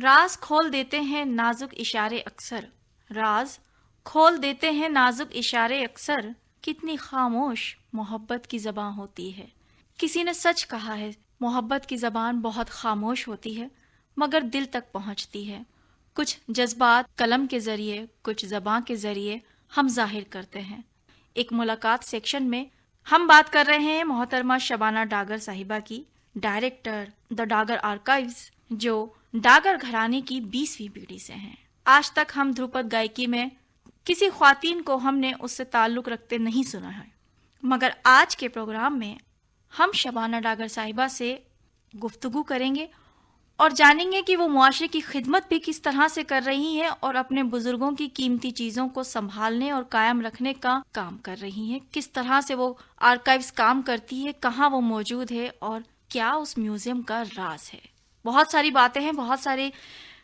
राज खोल देते हैं नाजुक इशारे अक्सर, राज खोल देते हैं नाजुक इशारे अक्सर, कितनी खामोश मोहब्बत की ज़बान होती है। किसी ने सच कहा है, मोहब्बत की ज़बान बहुत खामोश होती है मगर दिल तक पहुंचती है। कुछ जज्बात कलम के ज़रिए, कुछ ज़बान के ज़रिए हम जाहिर करते हैं। एक मुलाकात सेक्शन में हम बात कर रहे हैं मोहतरमा शबाना डागर साहिबा की, डायरेक्टर द डागर आर्काइव्स, जो डागर घराने की 20वीं पीढ़ी से हैं। आज तक हम ध्रुपद गायकी में किसी ख्वातीन को हमने उससे ताल्लुक़ रखते नहीं सुना है, मगर आज के प्रोग्राम में हम शबाना डागर साहिबा से गुफ्तगू करेंगे और जानेंगे कि वो मुआशरे की खिदमत भी किस तरह से कर रही हैं और अपने बुजुर्गों की कीमती चीज़ों को संभालने और कायम रखने का काम कर रही हैं। किस तरह से वो आर्काइव्स काम करती है, कहाँ वो मौजूद है और क्या उस म्यूज़ियम का राज है। बहुत सारी बातें हैं, बहुत सारे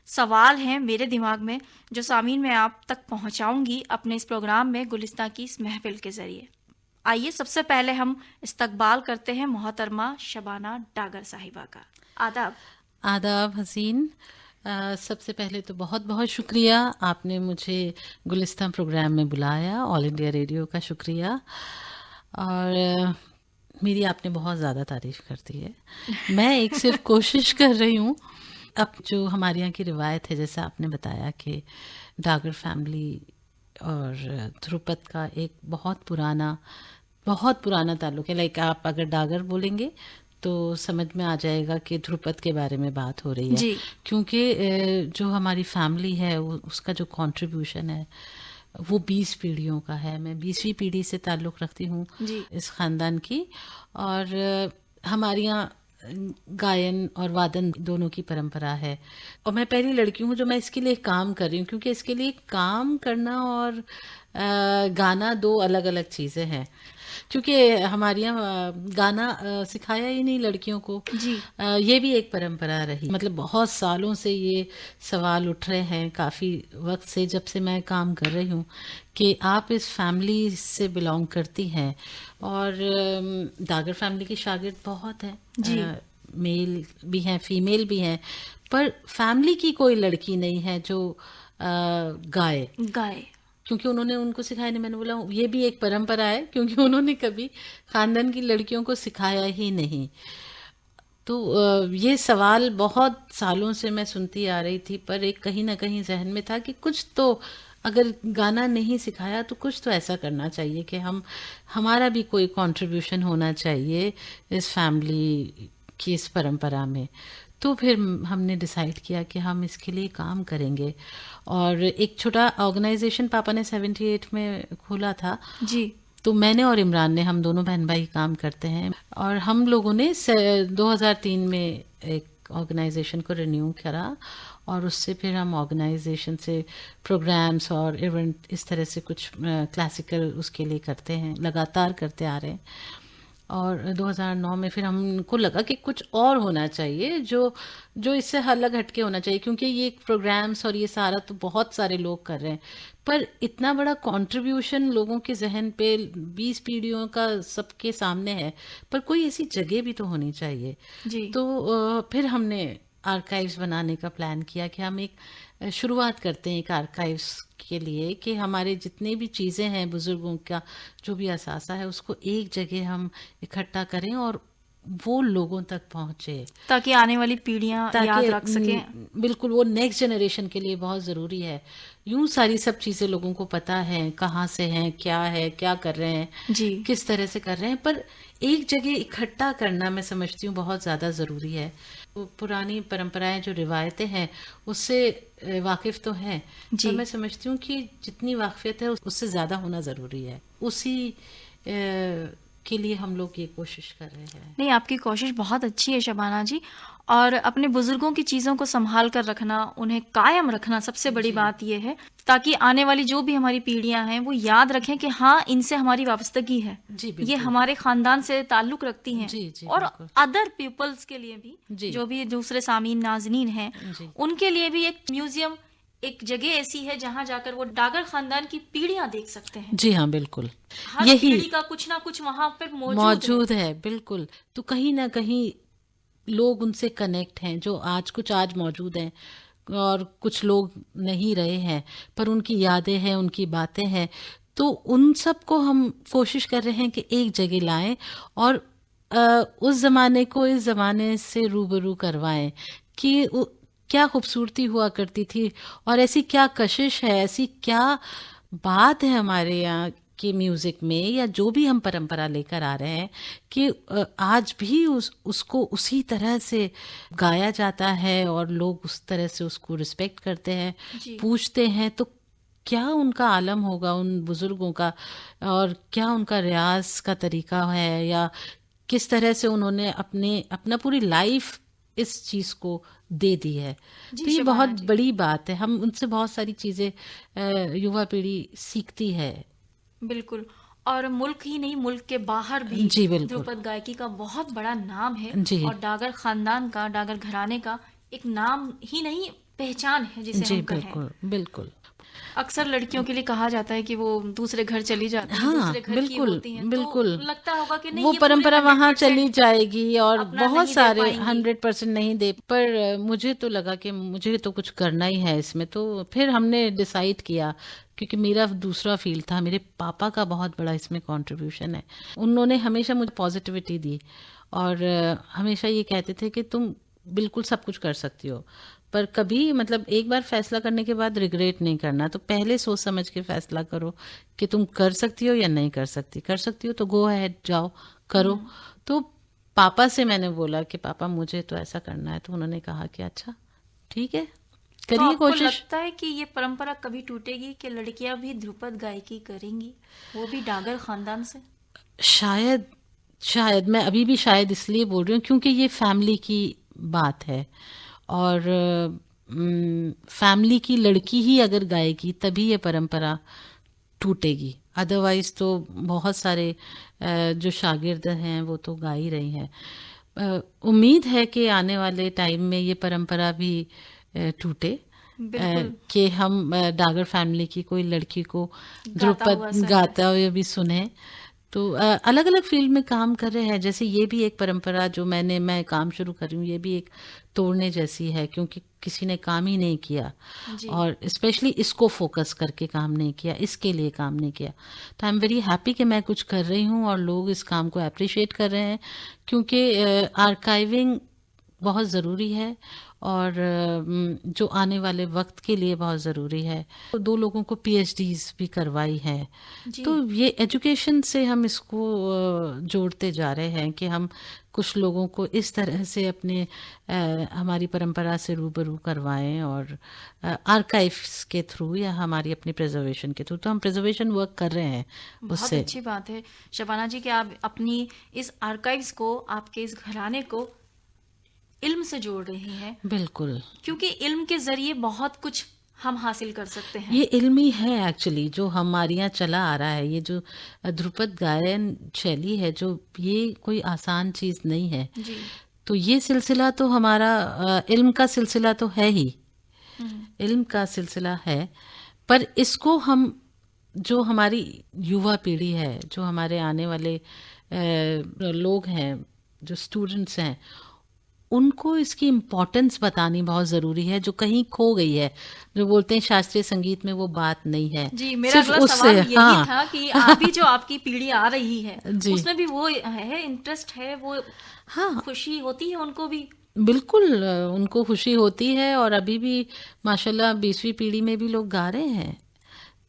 सवाल हैं मेरे दिमाग में जो सामीन मैं आप तक पहुंचाऊंगी अपने इस प्रोग्राम में गुलिस्तां की इस महफिल के ज़रिए। आइए सबसे पहले हम इस्तकबाल करते हैं मोहतरमा शबाना डागर साहिबा का। आदाब। आदाब हसीन। सबसे पहले तो बहुत बहुत शुक्रिया, आपने मुझे गुलिस्तां प्रोग्राम में बुलाया। ऑल इंडिया रेडियो का शुक्रिया। और मेरी आपने बहुत ज़्यादा तारीफ़ कर दी है। मैं एक सिर्फ कोशिश कर रही हूँ। अब जो हमारे यहाँ की रिवायत है, जैसा आपने बताया कि डागर फैमिली और ध्रुपद का एक बहुत पुराना ताल्लुक़ है। लाइक आप अगर डागर बोलेंगे तो समझ में आ जाएगा कि ध्रुपद के बारे में बात हो रही है, जी। क्योंकि जो हमारी फैमिली है उसका जो कंट्रीब्यूशन है वो 20 पीढ़ियों का है। मैं 20वीं पीढ़ी से ताल्लुक़ रखती हूँ इस ख़ानदान की। और हमारे यहाँ गायन और वादन दोनों की परंपरा है। और मैं पहली लड़की हूँ जो मैं इसके लिए काम कर रही हूँ, क्योंकि इसके लिए काम करना और गाना दो अलग अलग चीज़ें हैं। क्योंकि हमारे यहाँ गाना सिखाया ही नहीं लड़कियों को। जी। ये भी एक परंपरा रही, मतलब बहुत सालों से ये सवाल उठ रहे हैं, काफ़ी वक्त से, जब से मैं काम कर रही हूँ, कि आप इस फैमिली से बिलोंग करती हैं। और डागर फैमिली के शागिर्द बहुत हैं, मेल भी हैं, फीमेल भी हैं, पर फैमिली की कोई लड़की नहीं है जो गाए। क्योंकि उन्होंने उनको सिखाया नहीं। मैंने बोला ये भी एक परंपरा है, क्योंकि उन्होंने कभी खानदान की लड़कियों को सिखाया ही नहीं। तो ये सवाल बहुत सालों से मैं सुनती आ रही थी, पर एक कहीं ना कहीं जहन में था कि कुछ तो, अगर गाना नहीं सिखाया तो कुछ तो ऐसा करना चाहिए कि हमारा भी कोई कंट्रीब्यूशन होना चाहिए इस फैमिली की इस परंपरा में। तो फिर हमने डिसाइड किया कि हम इसके लिए काम करेंगे। और एक छोटा ऑर्गेनाइजेशन पापा ने 78 में खोला था। जी। तो मैंने और इमरान ने, हम दोनों बहन भाई काम करते हैं, और हम लोगों ने 2003 में एक ऑर्गेनाइजेशन को रिन्यू करा। और उससे फिर हम ऑर्गेनाइजेशन से प्रोग्राम्स और इवेंट इस तरह से कुछ क्लासिकल उसके लिए करते हैं, लगातार करते आ रहे हैं। और 2009 में फिर हमको लगा कि कुछ और होना चाहिए जो इससे अलग हटके होना चाहिए, क्योंकि ये प्रोग्राम्स और ये सारा तो बहुत सारे लोग कर रहे हैं, पर इतना बड़ा कंट्रीब्यूशन लोगों के जहन पे 20 पीढ़ियों का सबके सामने है, पर कोई ऐसी जगह भी तो होनी चाहिए। जी। तो फिर हमने आर्काइव्स बनाने का प्लान किया कि हम एक शुरुआत करते हैं एक आर्काइव्स के लिए, कि हमारे जितने भी चीज़ें हैं, बुजुर्गों का जो भी असासा है, उसको एक जगह हम इकट्ठा करें और वो लोगों तक पहुंचे, ताकि आने वाली पीढ़ियां याद रख सकें। बिल्कुल, वो नेक्स्ट जनरेशन के लिए बहुत ज़रूरी है। यूं सारी सब चीज़ें लोगों को पता है, कहाँ से हैं, क्या कर रहे हैं, जी। किस तरह से कर रहे हैं, पर एक जगह इकट्ठा करना मैं समझती हूँ बहुत ज़्यादा ज़रूरी है। पुरानी परंपराएं, जो रिवायतें हैं, उससे वाकिफ़ तो हैं, पर मैं समझती हूँ कि जितनी वाकफियत है उससे ज़्यादा होना ज़रूरी है। उसी के लिए हम लोग ये कोशिश कर रहे हैं। नहीं, आपकी कोशिश बहुत अच्छी है शबाना जी। और अपने बुजुर्गों की चीज़ों को संभाल कर रखना, उन्हें कायम रखना, सबसे बड़ी बात यह है, ताकि आने वाली जो भी हमारी पीढ़ियां हैं वो याद रखें कि हाँ, इनसे हमारी वाबस्तगी है, ये हमारे खानदान से ताल्लुक रखती हैं। और अदर पीपल्स के लिए भी, जो भी दूसरे सामीन नाजनीन हैं, उनके लिए भी एक म्यूजियम, एक जगह ऐसी है जहां जाकर वो डागर खानदान की पीढ़ियां देख सकते हैं। जी हाँ, बिल्कुल, हर पीढ़ी का कुछ ना कुछ वहां पर मौजूद है। बिल्कुल, तो कहीं ना कहीं लोग उनसे कनेक्ट हैं, जो आज मौजूद हैं, और कुछ लोग नहीं रहे हैं, पर उनकी यादें हैं, उनकी बातें हैं, तो उन सब को हम कोशिश कर रहे हैं कि एक जगह लाएं और उस ज़माने को इस ज़माने से रूबरू करवाएं कि क्या खूबसूरती हुआ करती थी और ऐसी क्या कशिश है, ऐसी क्या बात है हमारे यहाँ के म्यूज़िक में या जो भी हम परंपरा लेकर आ रहे हैं कि आज भी उसको उसी तरह से गाया जाता है और लोग उस तरह से उसको रिस्पेक्ट करते हैं, जी पूछते हैं। तो क्या उनका आलम होगा उन बुजुर्गों का, और क्या उनका रियाज का तरीका है, या किस तरह से उन्होंने अपना पूरी लाइफ इस चीज़ को दे दी है। जी तो ये शबाना बहुत जी, बड़ी बात है, हम उनसे बहुत सारी चीज़ें युवा पीढ़ी सीखती है। बिल्कुल। और मुल्क ही नहीं, मुल्क के बाहर भी जी बिल्कुल। ध्रुपद गायकी का बहुत बड़ा नाम है। जी और डागर खानदान का, डागर घराने का एक नाम ही नहीं, पहचान है जिसे जी हम कहें। बिल्कुल बिल्कुल। अक्सर लड़कियों के लिए कहा जाता है कि वो दूसरे घर चली जाती हैं, हाँ दूसरे घर की बिल्कुल होती हैं, तो बिल्कुल। लगता होगा कि नहीं वो ये पूरे परंपरा वहाँ चली 100% जाएगी और अपना बहुत नहीं दे सारे पाएंगी। 100% नहीं दे, पर मुझे तो लगा कि मुझे तो कुछ करना ही है इसमें। तो फिर हमने डिसाइड किया, क्योंकि मेरा दूसरा फील्ड था, मेरे पापा का बहुत बड़ा इसमें कंट्रीब्यूशन है। उन्होंने हमेशा मुझे पॉजिटिविटी दी और हमेशा ये कहते थे कि तुम बिल्कुल सब कुछ कर सकती हो, पर कभी मतलब एक बार फैसला करने के बाद रिग्रेट नहीं करना। तो पहले सोच समझ के फैसला करो कि तुम कर सकती हो या नहीं कर सकती। कर सकती हो तो गो अहेड, जाओ करो। तो पापा से मैंने बोला कि पापा मुझे तो ऐसा करना है, तो उन्होंने कहा कि अच्छा ठीक है, तो करिए आपको कोशिश। लगता है कि ये परंपरा कभी टूटेगी कि लड़कियां भी ध्रुपद गायकी करेंगी, वो भी डागर खानदान से? शायद, शायद मैं अभी भी शायद इसलिए बोल रही हूँ क्योंकि ये फैमिली की बात है, और फैमिली की लड़की ही अगर गाएगी तभी ये परंपरा टूटेगी। अदरवाइज तो बहुत सारे जो शागिर्द हैं वो तो गा ही रही हैं। उम्मीद है कि आने वाले टाइम में ये परंपरा भी टूटे, बिल्कुल। कि हम डागर फैमिली की कोई लड़की को गाता हुआ ध्रुपद सुने। गाता हुए भी सुने। तो अलग अलग फील्ड में काम कर रहे हैं, जैसे ये भी एक परंपरा जो मैं काम शुरू कर रही हूँ, ये भी एक तोड़ने जैसी है, क्योंकि किसी ने काम ही नहीं किया जी और स्पेशली इसको फोकस करके काम नहीं किया, इसके लिए काम नहीं किया। तो आई एम वेरी हैप्पी कि मैं कुछ कर रही हूँ और लोग इस काम को अप्रिशिएट कर रहे हैं, क्योंकि आर्काइविंग बहुत ज़रूरी है और जो आने वाले वक्त के लिए बहुत ज़रूरी है। तो 2 लोगों को पीएचडीज भी करवाई है। जी तो ये एजुकेशन से हम इसको जोड़ते जा रहे हैं कि हम कुछ लोगों को इस तरह से अपने हमारी परंपरा से रूबरू करवाएं, और आर्काइव्स के थ्रू या हमारी अपनी प्रिजर्वेशन के थ्रू। तो हम प्रिजर्वेशन वर्क कर रहे हैं बहुत उससे। अच्छी बात है शबाना जी कि आप अपनी इस आर्काइव्स को, आपके इस घराने को इल्म से जोड़ रही हैं, बिल्कुल, क्योंकि इल्म के जरिए बहुत कुछ हम हासिल कर सकते हैं। ये इल्मी है एक्चुअली जो हमारे यहाँ चला आ रहा है। ये जो ध्रुपद गायन शैली है, जो ये कोई आसान चीज़ नहीं है। जी तो ये सिलसिला तो हमारा इल्म का सिलसिला तो है ही, इल्म का सिलसिला है, पर इसको हम, जो हमारी युवा पीढ़ी है, जो हमारे आने वाले लोग हैं, जो स्टूडेंट्स हैं, उनको इसकी इम्पोर्टेंस बतानी बहुत ज़रूरी है, जो कहीं खो गई है। जो बोलते हैं शास्त्रीय संगीत में वो बात नहीं है, जी, मेरा सिर्फ अगला उससे। सवाल यही हाँ था कि अभी जो आपकी पीढ़ी आ रही है जी उसमें भी वो है, इंटरेस्ट है, वो हाँ खुशी होती है उनको भी? बिल्कुल, उनको खुशी होती है और अभी भी माशाल्लाह 20वीं पीढ़ी में भी लोग गा रहे हैं।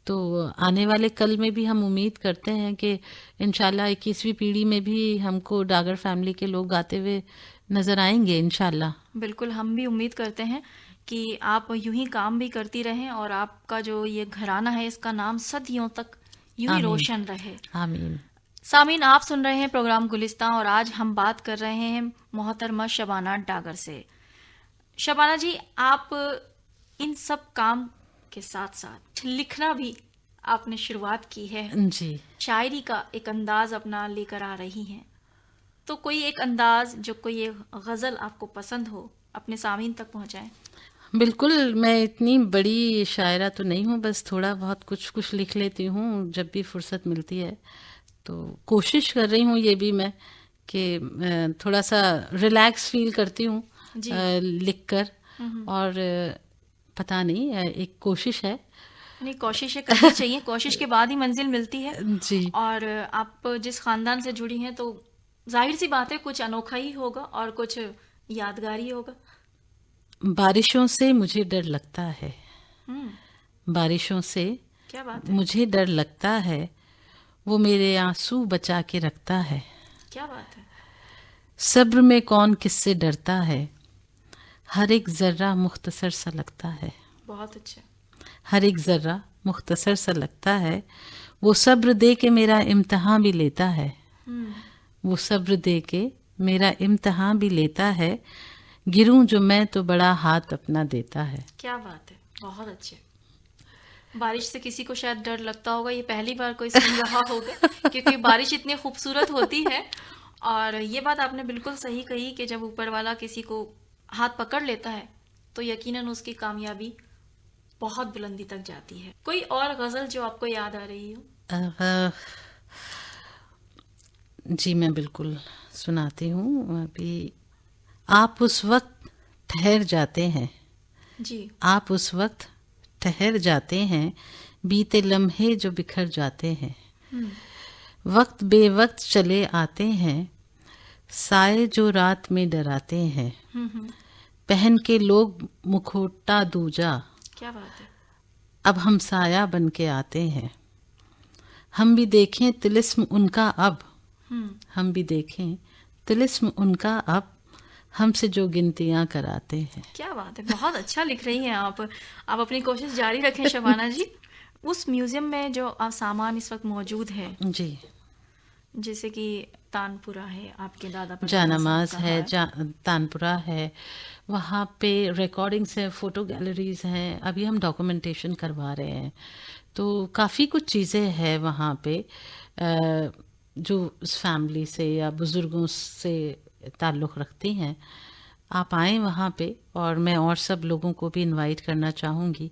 तो आने वाले कल में भी हम उम्मीद करते हैं कि इंशाल्लाह 21वीं पीढ़ी में भी हमको डागर फैमिली के लोग गाते हुए नजर आएंगे इंशाल्लाह। बिल्कुल, हम भी उम्मीद करते हैं कि आप यूं ही काम भी करती रहें और आपका जो ये घराना है इसका नाम सदियों तक यूं ही आमीन रोशन रहे। आमीन। सामीन, आप सुन रहे हैं प्रोग्राम गुलिस्तां और आज हम बात कर रहे हैं मोहतरमा शबाना डागर से। शबाना जी, आप इन सब काम के साथ साथ लिखना भी आपने शुरुआत की है, जी शायरी का एक अंदाज अपना लेकर आ रही हैं। तो कोई एक अंदाज, जो कोई एक गजल आपको पसंद हो, अपने सामीन तक पहुंचाएं। बिल्कुल, मैं इतनी बड़ी शायरा तो नहीं हूँ, बस थोड़ा बहुत कुछ कुछ लिख लेती हूँ जब भी फुर्सत मिलती है। तो कोशिश कर रही हूँ ये भी मैं कि थोड़ा सा रिलैक्स फील करती हूँ जी लिख कर। और पता नहीं, एक कोशिश है। नहीं, कोशिशें करनी चाहिए, कोशिश के बाद ही मंजिल मिलती है। जी। और आप जिस खानदान से जुड़ी हैं तो जाहिर सी बात है कुछ अनोखा ही होगा और कुछ यादगार ही होगा। बारिशों से मुझे डर लगता है, बारिशों से क्या बात है, मुझे डर लगता है, वो मेरे आंसू बचा के रखता है। क्या बात है। सब्र में कौन किससे डरता है, हर एक जर्रा मुख्तसर सा लगता है। बहुत अच्छा। हर एक जर्रा मुख्तसर सा लगता है, वो सब्र दे के मेरा इम्तिहान भी लेता है। वो सब्र दे के मेरा इम्तिहान भी लेता है, गिरूं जो मैं तो बड़ा हाथ अपना देता है। क्या बात है, बहुत अच्छे। बारिश से किसी को शायद डर लगता होगा, ये पहली बार कोई सुन रहा होगा, क्योंकि बारिश इतनी खूबसूरत होती है। और ये बात आपने बिल्कुल सही कही कि जब ऊपर वाला किसी को हाथ पकड़ लेता है तो यकीनन उसकी कामयाबी बहुत बुलंदी तक जाती है। कोई और गजल जो आपको याद आ रही हो? जी मैं बिल्कुल सुनाती हूँ। अभी आप उस वक्त ठहर जाते हैं, जी। आप उस वक्त ठहर जाते हैं, बीते लम्हे जो बिखर जाते हैं। वक्त बेवक्त चले आते हैं, साए जो रात में डराते हैं। पहन के लोग मुखौटा दूजा, क्या बात है। अब हम साया बन के आते हैं। हम भी देखें तिलिस्म उनका अब, हम भी देखें तिलिस्म उनका अब, हमसे जो गिनतियां कराते हैं। क्या बात है, बहुत अच्छा लिख रही हैं आप अपनी कोशिश जारी रखें शबाना जी। उस म्यूजियम में जो सामान इस वक्त मौजूद है, जी, जैसे कि तानपुरा है, आपके दादा पर जानमाज है, तानपुरा है, वहाँ पे रिकॉर्डिंग्स हैं, फोटो गैलरीज हैं। अभी हम डॉक्यूमेंटेशन करवा रहे हैं, तो काफ़ी कुछ चीज़ें हैं वहाँ पे जो उस फैमिली से या बुज़ुर्गों से ताल्लुक़ रखती हैं। आप आएँ वहाँ पे, और मैं और सब लोगों को भी इनवाइट करना चाहूँगी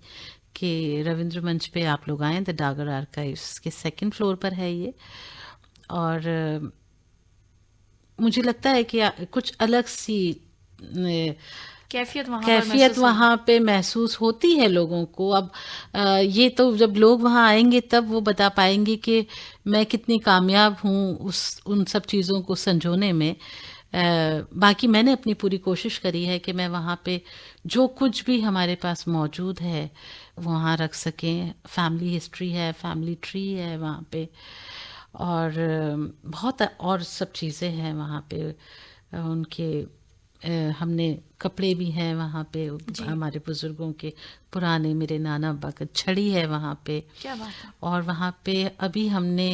कि रविंद्र मंच पे आप लोग आएँ। द डागर आर्काइव्स के 2nd फ्लोर पर है ये। और मुझे लगता है कि कुछ अलग सी कैफियत वहाँ पे महसूस होती है लोगों को। अब ये तो जब लोग वहाँ आएंगे तब वो बता पाएंगे कि मैं कितनी कामयाब हूँ उन सब चीज़ों को संजोने में। बाकी मैंने अपनी पूरी कोशिश करी है कि मैं वहाँ पे जो कुछ भी हमारे पास मौजूद है वहाँ रख सकें। फैमिली हिस्ट्री है, फैमिली ट्री है वहाँ पे, और बहुत और सब चीज़ें हैं वहाँ पे। उनके हमने कपड़े भी हैं वहाँ पे, हमारे बुजुर्गों के पुराने, मेरे नाना अब्बा का छड़ी है वहाँ पे। क्या बात है। और वहाँ पे अभी हमने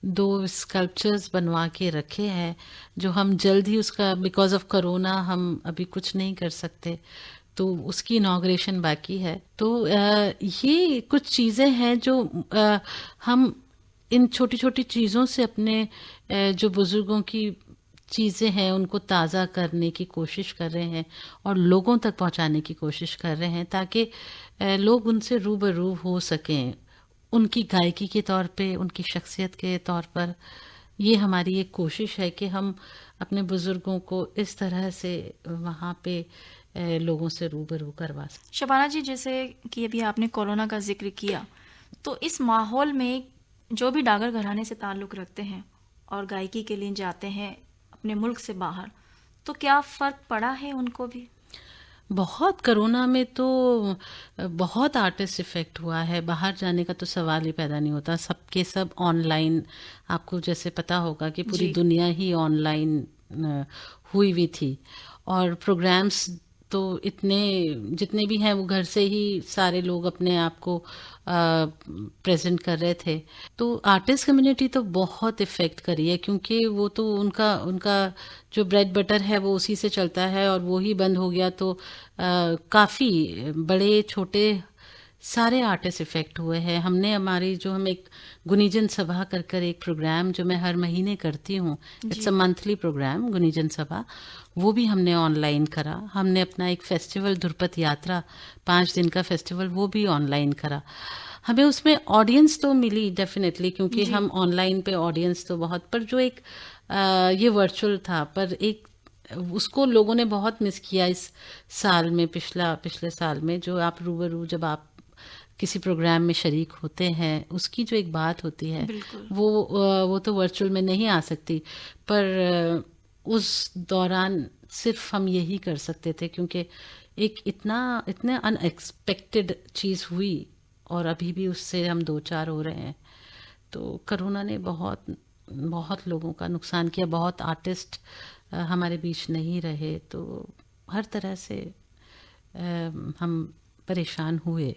2 स्कल्पचर्स बनवा के रखे हैं, जो हम जल्द ही उसका, बिकॉज ऑफ कोरोना हम अभी कुछ नहीं कर सकते, तो उसकी इनॉग्रेशन बाकी है। तो ये कुछ चीज़ें हैं जो हम इन छोटी छोटी चीज़ों से अपने जो बुजुर्गों की चीज़ें हैं उनको ताज़ा करने की कोशिश कर रहे हैं और लोगों तक पहुंचाने की कोशिश कर रहे हैं, ताकि लोग उनसे रूबरू हो सकें, उनकी गायकी के तौर पे, उनकी शख्सियत के तौर पर। ये हमारी एक कोशिश है कि हम अपने बुजुर्गों को इस तरह से वहाँ पे लोगों से रूबरू करवा सकें। शबाना जी, जैसे कि अभी आपने कोरोना का जिक्र किया, तो इस माहौल में जो भी डागर घराने से ताल्लुक़ रखते हैं और गायकी के लिए जाते हैं अपने मुल्क से बाहर, तो क्या फ़र्क पड़ा है उनको भी? बहुत, कोरोना में तो बहुत आर्टिस्ट इफेक्ट हुआ है। बाहर जाने का तो सवाल ही पैदा नहीं होता, सबके सब ऑनलाइन। आपको जैसे पता होगा कि पूरी दुनिया ही ऑनलाइन हुई हुई थी, और प्रोग्राम्स तो इतने जितने भी हैं वो घर से ही सारे लोग अपने आप को प्रेजेंट कर रहे थे। तो आर्टिस्ट कम्युनिटी तो बहुत इफ़ेक्ट करी है, क्योंकि वो तो उनका जो ब्रेड बटर है वो उसी से चलता है, और वो ही बंद हो गया तो काफ़ी बड़े छोटे सारे आर्टिस्ट इफ़ेक्ट हुए हैं। हमने हमारी जो हम एक गुनीजन सभा कर एक प्रोग्राम जो मैं हर महीने करती हूँ, इट्स अ मंथली प्रोग्राम गुनीजन सभा, वो भी हमने ऑनलाइन करा। हमने अपना एक फेस्टिवल ध्रुपद यात्रा 5 दिन का फेस्टिवल, वो भी ऑनलाइन करा। हमें उसमें ऑडियंस तो मिली डेफिनेटली, क्योंकि हम ऑनलाइन पे ऑडियंस तो बहुत, पर जो एक ये वर्चुअल था, पर एक उसको लोगों ने बहुत मिस किया इस साल में, पिछले साल में, जो आप रूबरू जब आप किसी प्रोग्राम में शरीक होते हैं, उसकी जो एक बात होती है बिल्कुल। वो तो वर्चुअल में नहीं आ सकती, पर उस दौरान सिर्फ हम यही कर सकते थे, क्योंकि एक इतने अनएक्सपेक्टेड चीज़ हुई और अभी भी उससे हम दो चार हो रहे हैं। तो कोरोना ने बहुत बहुत लोगों का नुकसान किया, बहुत आर्टिस्ट हमारे बीच नहीं रहे, तो हर तरह से हम परेशान हुए।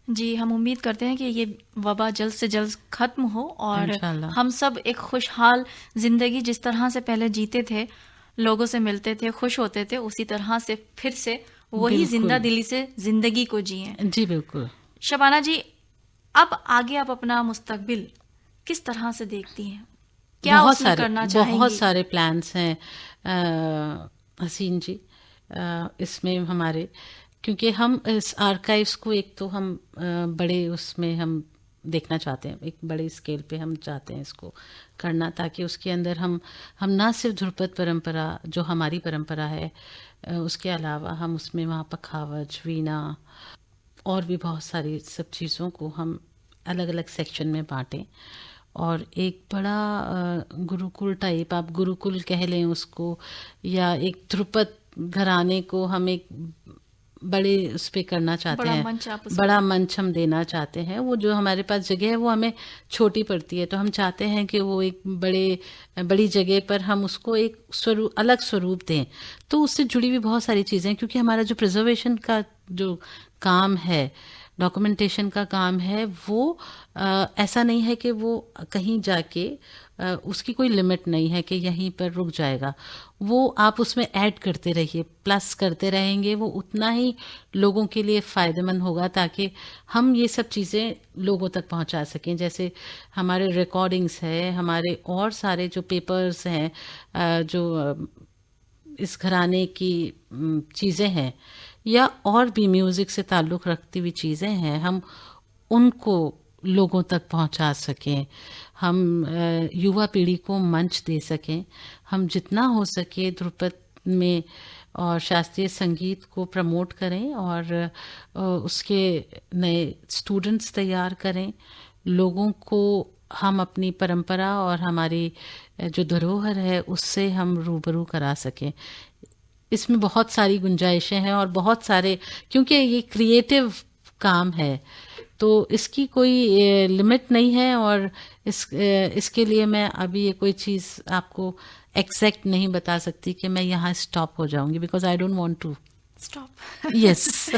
जी, हम उम्मीद करते हैं कि ये वबा जल्द से जल्द खत्म हो और इंशाल्लाह। हम सब एक खुशहाल जिंदगी जिस तरह से पहले जीते थे, लोगों से मिलते थे, खुश होते थे, उसी तरह से फिर से वही जिंदा बिल्कुल। दिली से जिंदगी को जिएं। जी बिल्कुल। शबाना जी, अब आगे आप अपना मुस्तकबिल किस तरह से देखती हैं? क्या उसमें करना बहुत चाहेंगी? सारे प्लान्स हैं हसीन जी, इसमें हमारे, क्योंकि हम इस आर्काइव्स को एक तो हम बड़े उसमें हम देखना चाहते हैं, एक बड़े स्केल पे हम चाहते हैं इसको करना, ताकि उसके अंदर हम ना सिर्फ ध्रुपद परंपरा जो हमारी परंपरा है, उसके अलावा हम उसमें वहाँ पखावज, वीणा और भी बहुत सारी सब चीज़ों को हम अलग अलग सेक्शन में बांटें, और एक बड़ा गुरुकुल टाइप, आप गुरुकुल कह लें उसको, या एक ध्रुपद घराने को हम एक बड़े उस पे करना चाहते बड़ा हैं, मंच आप उसको बड़ा मंच हम देना चाहते हैं। वो जो हमारे पास जगह है वो हमें छोटी पड़ती है, तो हम चाहते हैं कि वो एक बड़ी जगह पर हम उसको एक अलग स्वरूप दें। तो उससे जुड़ी हुई बहुत सारी चीज़ें, क्योंकि हमारा जो प्रिजर्वेशन का जो काम है, डॉक्यूमेंटेशन का काम है, वो ऐसा नहीं है कि वो कहीं जाके उसकी कोई लिमिट नहीं है कि यहीं पर रुक जाएगा। वो आप उसमें ऐड करते रहिए, प्लस करते रहेंगे, वो उतना ही लोगों के लिए फ़ायदेमंद होगा, ताकि हम ये सब चीज़ें लोगों तक पहुंचा सकें। जैसे हमारे रिकॉर्डिंग्स है, हमारे और सारे जो पेपर्स हैं, जो इस घराने की चीज़ें हैं, या और भी म्यूज़िक से ताल्लुक़ रखती हुई चीज़ें हैं, हम उनको लोगों तक पहुंचा सकें, हम युवा पीढ़ी को मंच दे सकें, हम जितना हो सके ध्रुपद में और शास्त्रीय संगीत को प्रमोट करें, और उसके नए स्टूडेंट्स तैयार करें, लोगों को हम अपनी परंपरा और हमारी जो धरोहर है उससे हम रूबरू करा सकें। इसमें बहुत सारी गुंजाइशें हैं, और बहुत सारे, क्योंकि ये क्रिएटिव काम है, तो इसकी कोई लिमिट नहीं है, और इसके लिए मैं अभी ये कोई चीज़ आपको एग्जैक्ट नहीं बता सकती कि मैं यहाँ स्टॉप हो जाऊंगी, because I don't want to stop. Yes.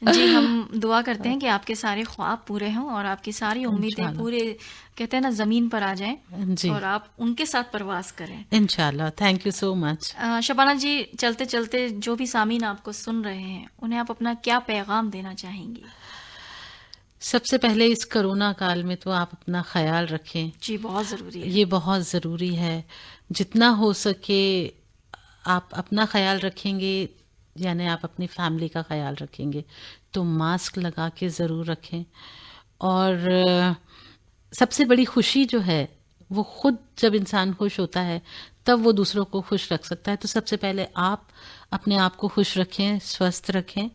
जी, हम दुआ करते हैं कि आपके सारे ख्वाब पूरे हों और आपकी सारी उम्मीदें इंशाल्लाह। पूरे, कहते हैं ना, ज़मीन पर आ जाएं जी और आप उनके साथ प्रवास करें। इंशाल्लाह। Thank you so much. Shabana ji, चलते चलते जो भी सामीन आपको सुन रहे हैं, उन्हें आप अपना क्या पैगाम देना चाहेंगी? सबसे पहले इस कोरोना काल में तो आप अपना ख्याल रखें। जी, बहुत ज़रूरी है। ये बहुत ज़रूरी है। जितना हो सके आप अपना ख्याल रखेंगे, यानी आप अपनी फैमिली का ख्याल रखेंगे, तो मास्क लगा के ज़रूर रखें। और सबसे बड़ी खुशी जो है, वो खुद जब इंसान खुश होता है तब वो दूसरों को खुश रख सकता है। तो सबसे पहले आप अपने आप को खुश रखें, स्वस्थ रखें,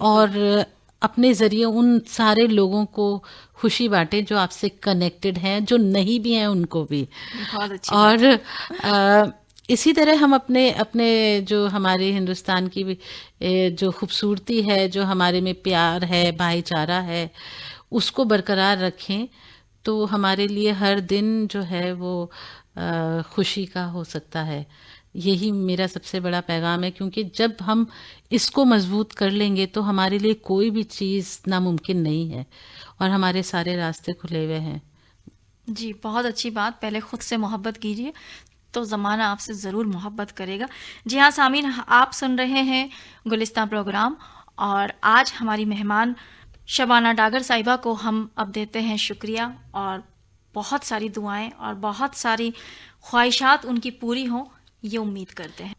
और अपने ज़रिए उन सारे लोगों को खुशी बांटें जो आपसे कनेक्टेड हैं, जो नहीं भी हैं उनको भी। बहुत अच्छी और इसी तरह हम अपने जो हमारे हिंदुस्तान की जो खूबसूरती है, जो हमारे में प्यार है, भाईचारा है, उसको बरकरार रखें। तो हमारे लिए हर दिन जो है वो खुशी का हो सकता है। यही मेरा सबसे बड़ा पैगाम है, क्योंकि जब हम इसको मजबूत कर लेंगे तो हमारे लिए कोई भी चीज़ नामुमकिन नहीं है, और हमारे सारे रास्ते खुले हुए हैं। जी, बहुत अच्छी बात। पहले खुद से मोहब्बत कीजिए तो ज़माना आपसे ज़रूर मोहब्बत करेगा। जी हाँ सामीन, आप सुन रहे हैं गुलिस्तां प्रोग्राम, और आज हमारी मेहमान शबाना डागर साहिबा को हम अब देते हैं शुक्रिया, और बहुत सारी दुआएं और बहुत सारी ख्वाहिशात उनकी पूरी हों, ये उम्मीद करते हैं।